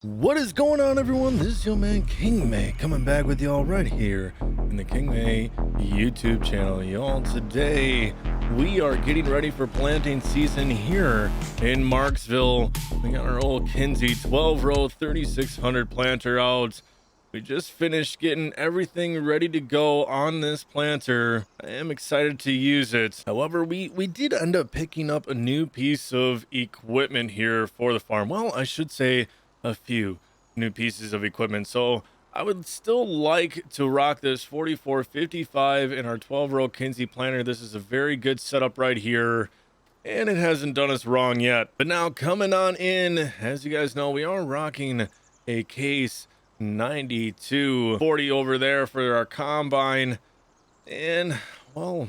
What is going on, everyone? This is your man King May coming back with y'all right here in the King May YouTube channel. Y'all, today we are getting ready for planting season here in Marxville. We got our old Kinsey 12-row 3600 planter out. We just finished getting everything ready to go on this planter. I am excited to use it. However, we did end up picking up a new piece of equipment here for the farm. Well, I should say a few new pieces of equipment. So I would still like to rock this 4455 in our 12-row Kinsey planter. This is a very good setup right here, and it hasn't done us wrong yet. But now coming on in, as you guys know, we are rocking a case 9240 over there for our combine. And well,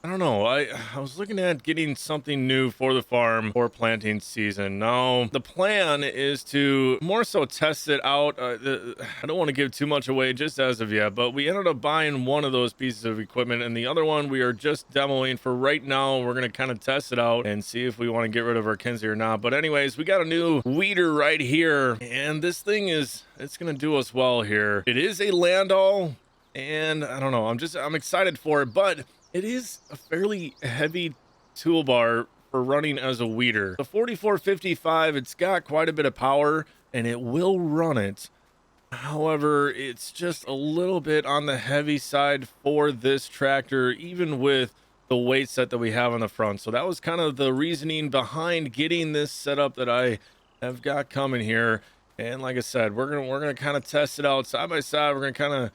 I don't know. I was looking at getting something new for the farm for planting season. Now, the plan is to more so test it out. I don't want to give too much away just as of yet, but we ended up buying one of those pieces of equipment, and the other one we are just demoing for right now. We're going to kind of test it out and see if we want to get rid of our Kinsey or not. But anyways, we got a new weeder right here, and this thing it's going to do us well here. It is a Landau, and I don't know. I'm excited for it, but it is a fairly heavy toolbar for running as a weeder. The 4455, it's got quite a bit of power and it will run it. However, it's just a little bit on the heavy side for this tractor, even with the weight set that we have on the front. So that was kind of the reasoning behind getting this setup that I have got coming here. And like I said, we're gonna kind of test it out side by side. We're gonna kind of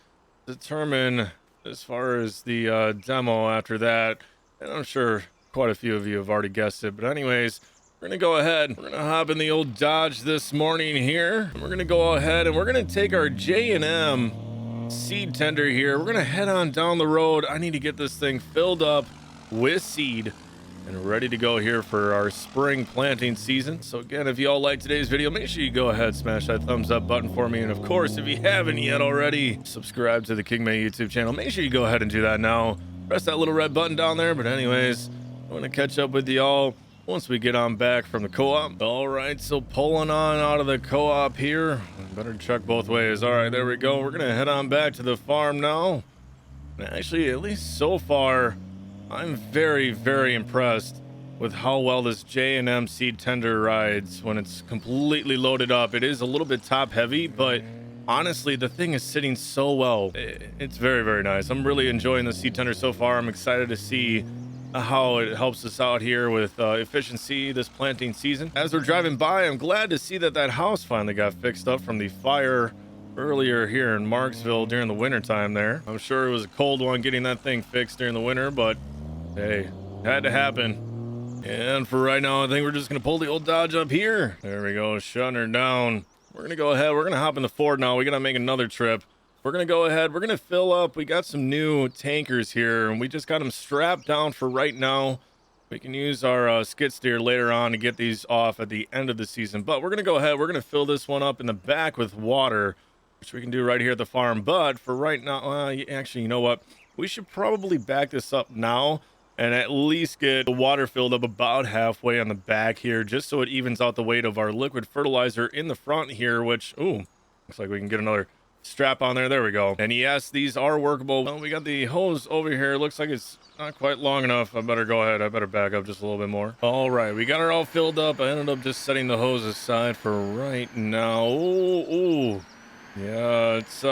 determine as far as the demo after that, and I'm sure quite a few of you have already guessed it. But anyways, we're gonna go ahead, we're gonna hop in the old Dodge this morning here, and we're gonna go ahead and we're gonna take our J&M seed tender here. We're gonna head on down the road. I need to get this thing filled up with seed and ready to go here for our spring planting season. So again, if you all like today's video, make sure you go ahead, smash that thumbs up button for me. And of course, if you haven't yet already, subscribe to the King May YouTube channel. Make sure you go ahead and do that now. Press that little red button down there. But anyways, I'm going to catch up with y'all once we get on back from the co-op. All right, so pulling on out of the co-op here. Better check both ways. All right, there we go. We're going to head on back to the farm now. And actually, at least so far, I'm very, very impressed with how well this J&M seed tender rides when it's completely loaded up. It is a little bit top heavy, but honestly, the thing is sitting so well. It's very, very nice. I'm really enjoying the seed tender so far. I'm excited to see how it helps us out here with efficiency this planting season. As we're driving by, I'm glad to see that house finally got fixed up from the fire earlier here in Marxville during the winter time there. I'm sure it was a cold one getting that thing fixed during the winter, but hey, had to happen. And for right now, I think we're just gonna pull the old Dodge up here. There we go, shutting her down. We're gonna go ahead, we're gonna hop in the Ford now. We gotta make another trip. We're gonna go ahead, we're gonna fill up. We got some new tankers here, and we just got them strapped down for right now. We can use our skid steer later on to get these off at the end of the season. But we're gonna go ahead, we're gonna fill this one up in the back with water, which we can do right here at the farm. But for right now, actually, you know what? We should probably back this up now and at least get the water filled up about halfway on the back here, just so it evens out the weight of our liquid fertilizer in the front here, which, ooh, looks like we can get another strap on there. There we go. And yes, these are workable. Well, we got the hose over here. Looks like it's not quite long enough. I better go ahead. I better back up just a little bit more. All right, we got her all filled up. I ended up just setting the hose aside for right now. Ooh. Yeah, it's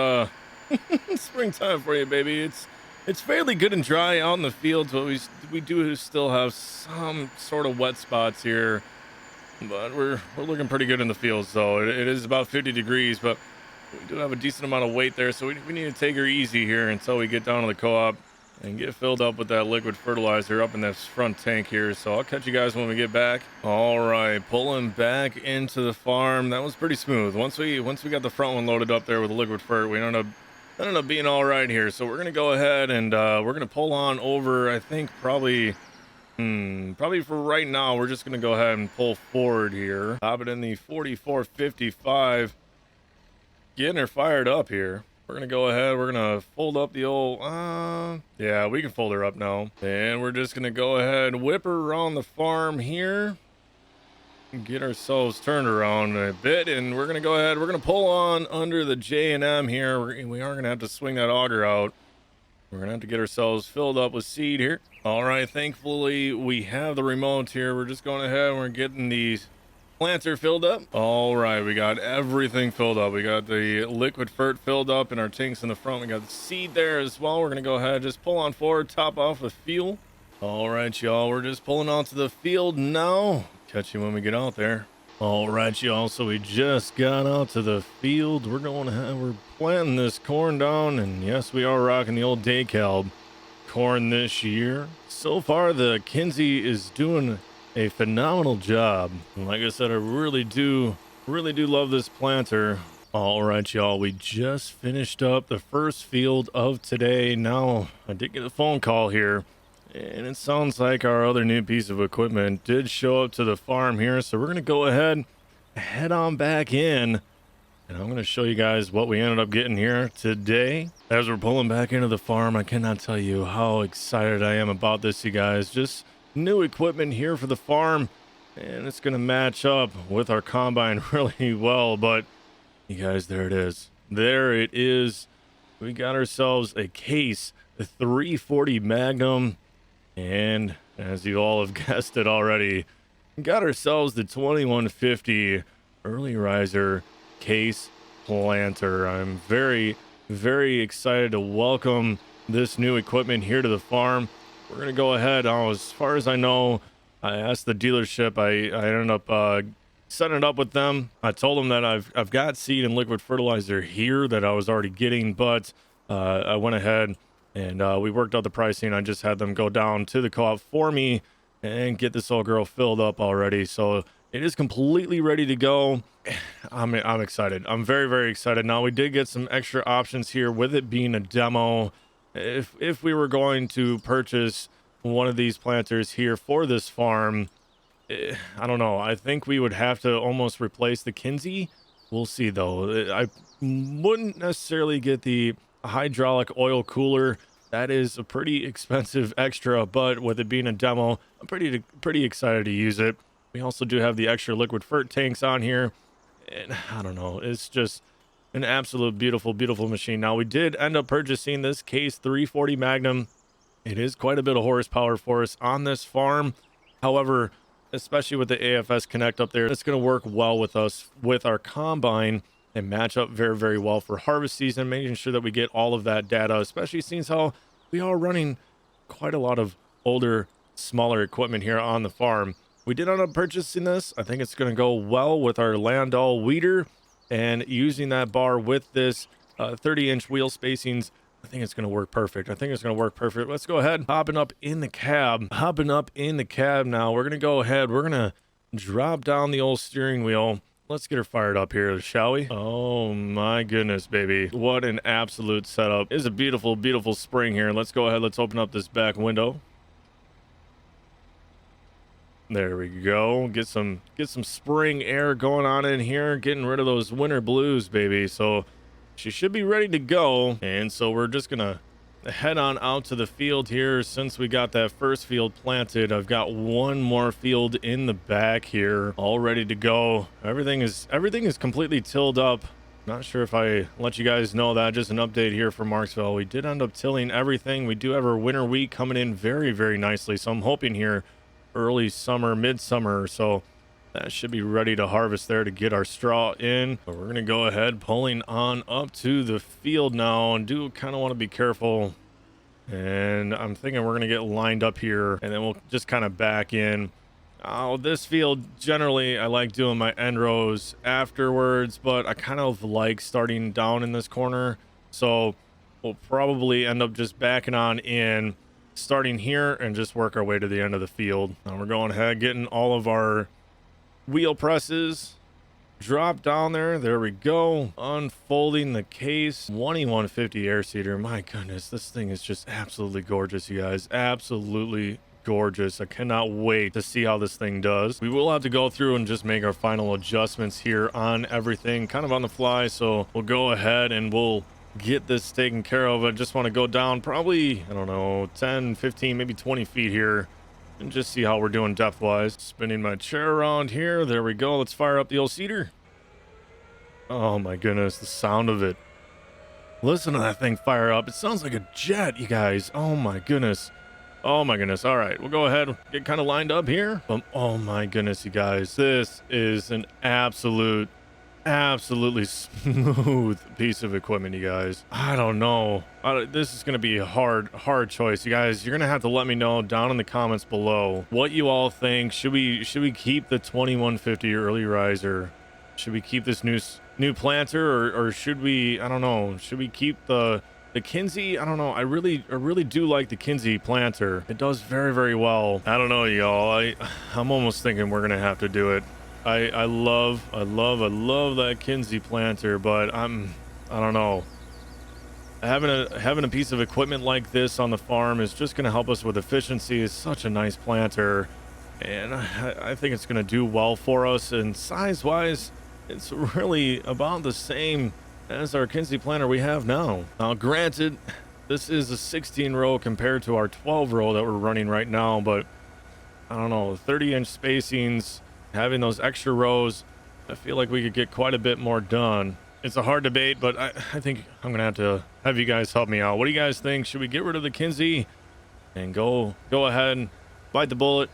springtime for you, baby. It's fairly good and dry out in the fields, but we do still have some sort of wet spots here. But we're looking pretty good in the fields, though. It is about 50 degrees, but we do have a decent amount of weight there, so we need to take her easy here until we get down to the co-op and get filled up with that liquid fertilizer up in this front tank here. So I'll catch you guys when we get back. All right, pulling back into the farm. That was pretty smooth. Once we got the front one loaded up there with the liquid fert, we ended up being all right here. So we're gonna go ahead and we're gonna pull on over. I think probably for right now, we're just gonna go ahead and pull forward here. Hop it in the 4455. Getting her fired up here. We're gonna go ahead, we're gonna fold up the old, yeah, we can fold her up now. And we're just gonna go ahead and whip her around the farm here. get ourselves turned around a bit, and we're gonna go ahead. We're gonna pull on under the J&M here. We are gonna have to swing that auger out. We're gonna have to get ourselves filled up with seed here. All right, thankfully we have the remote here. We're just going ahead and we're getting these planter filled up. All right, we got everything filled up. We got the liquid fert filled up in our tanks in the front. We got the seed there as well. We're gonna go ahead, just pull on forward, top off with fuel. All right, y'all, we're just pulling onto the field now. Catch you when we get out there. All right, y'all, so we just got out to the field. We're planting this corn down, and yes, we are rocking the old DeKalb corn this year. So far, the Kinsey is doing a phenomenal job. And like I said, I really do love this planter. All right, y'all, we just finished up the first field of today. Now, I did get a phone call here, and it sounds like our other new piece of equipment did show up to the farm here. So we're going to go ahead, head on back in, and I'm going to show you guys what we ended up getting here today. As we're pulling back into the farm, I cannot tell you how excited I am about this, you guys. Just new equipment here for the farm, and it's going to match up with our combine really well. But you guys, there it is. There it is. We got ourselves a case, the 340 Magnum. And as you all have guessed it already, got ourselves the 2150 early riser case planter. I'm very, very excited to welcome this new equipment here to the farm. We're going to go ahead. As far as I know, I asked the dealership. I ended up setting it up with them. I told them that I've got seed and liquid fertilizer here that I was already getting, but I went ahead and we worked out the pricing. I just had them go down to the co-op for me and get this old girl filled up already. So it is completely ready to go. I'm excited. I'm very, very excited. Now, we did get some extra options here with it being a demo. If we were going to purchase one of these planters here for this farm, I don't know. I think we would have to almost replace the Kinsey. We'll see, though. I wouldn't necessarily get the hydraulic oil cooler. That is a pretty expensive extra, but with it being a demo, I'm pretty excited to use it. We also do have the extra liquid fert tanks on here, and I don't know, it's just an absolute beautiful machine. Now, we did end up purchasing this case 340 Magnum. It is quite a bit of horsepower for us on this farm. However, especially with the AFS Connect up there, it's going to work well with us with our combine and match up very, very well for harvest season, making sure that we get all of that data, especially since how we are running quite a lot of older, smaller equipment here on the farm. We did end up purchasing this. I think it's going to go well with our Landau weeder, and using that bar with this 30-inch wheel spacings, I think it's going to work perfect. Let's go ahead, hopping up in the cab now. We're going to go ahead. We're going to drop down the old steering wheel. Let's get her fired up here, shall we? Oh my goodness, baby. What an absolute setup. It is a beautiful, beautiful spring here. Let's go ahead. Let's open up this back window. There we go. Get some spring air going on in here. Getting rid of those winter blues, baby. So she should be ready to go. And so we're just going to head on out to the field here. Since we got that first field planted, I've got one more field in the back here all ready to go. Everything is completely tilled up. Not sure if I let you guys know that. Just an update here for Marxville. We did end up tilling everything. We do have our winter wheat coming in very, very nicely. So I'm hoping here early summer, midsummer or so, that should be ready to harvest there to get our straw in. But we're going to go ahead pulling on up to the field now, and do kind of want to be careful. And I'm thinking we're going to get lined up here, and then we'll just kind of back in. Oh, this field, generally, I like doing my end rows afterwards, but I kind of like starting down in this corner. So we'll probably end up just backing on in, starting here, and just work our way to the end of the field. Now we're going ahead, getting all of our wheel presses drop down there we go, unfolding the case. 2150 air seeder. My goodness, this thing is just absolutely gorgeous, you guys. Absolutely gorgeous. I cannot wait to see how this thing does. We will have to go through and just make our final adjustments here on everything, kind of on the fly. So we'll go ahead and we'll get this taken care of. I just want to go down probably, I don't know, 10, 15, maybe 20 feet here and just see how we're doing depth-wise. Spinning my chair around here. There we go. Let's fire up the old seeder. Oh my goodness, the sound of it. Listen to that thing fire up. It sounds like a jet, you guys. Oh my goodness. Oh my goodness. All right, we'll go ahead, get kind of lined up here. Oh my goodness, you guys. This is an absolutely smooth piece of equipment, you guys. I don't know. This is going to be a hard choice, you guys. You're going to have to let me know down in the comments below what you all think. Should we keep the 2150 early riser? Should we keep this new planter, or should we, I don't know, should we keep the Kinsey? I don't know. I really do like the Kinsey planter. It does very well. I don't know, y'all. I'm almost thinking we're gonna have to do it. I love that Kinsey planter, but I don't know. Having a piece of equipment like this on the farm is just gonna help us with efficiency. It's such a nice planter, and I think it's gonna do well for us. And size-wise, it's really about the same as our Kinsey planter we have now. Now, granted, this is a 16 row compared to our 12 row that we're running right now, but I don't know, 30-inch spacings, having those extra rows, I feel like we could get quite a bit more done. It's a hard debate, but I think I'm gonna have to have you guys help me out. What do you guys think? Should we get rid of the Kinsey and go ahead and bite the bullet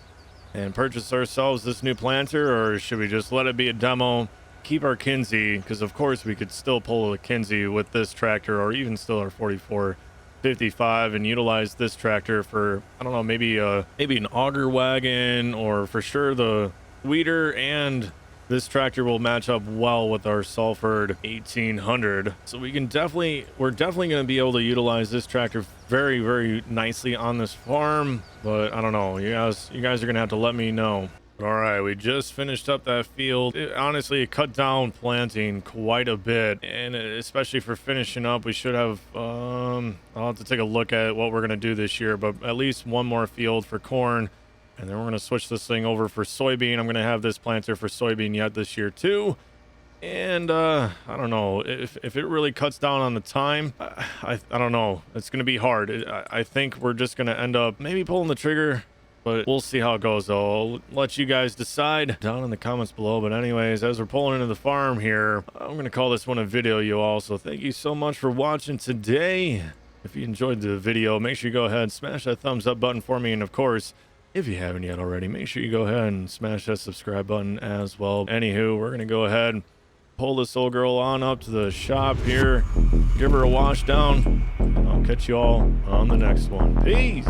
and purchase ourselves this new planter, or should we just let it be a demo? Keep our Kinsey, because of course we could still pull a Kinsey with this tractor, or even still our 4455, and utilize this tractor for, I don't know, maybe an auger wagon, or for sure the weeder, and this tractor will match up well with our Salford 1800. So we're definitely going to be able to utilize this tractor very nicely on this farm. But I don't know, you guys are gonna have to let me know. All right, we just finished up that field. Honestly, it cut down planting quite a bit, and especially for finishing up, we should have, I'll have to take a look at what we're going to do this year, but at least one more field for corn, and then we're going to switch this thing over for soybean. I'm going to have this planter for soybean yet this year too, and I don't know, if it really cuts down on the time, I don't know, it's going to be hard. I think we're just going to end up maybe pulling the trigger, but we'll see how it goes. I'll let you guys decide down in the comments below. But anyways, as we're pulling into the farm here, I'm going to call this one a video, you all. So thank you so much for watching today. If you enjoyed the video, make sure you go ahead and smash that thumbs up button for me. And of course, if you haven't yet already, make sure you go ahead and smash that subscribe button as well. Anywho, we're going to go ahead and pull this old girl on up to the shop here, give her a wash down, and I'll catch you all on the next one. Peace.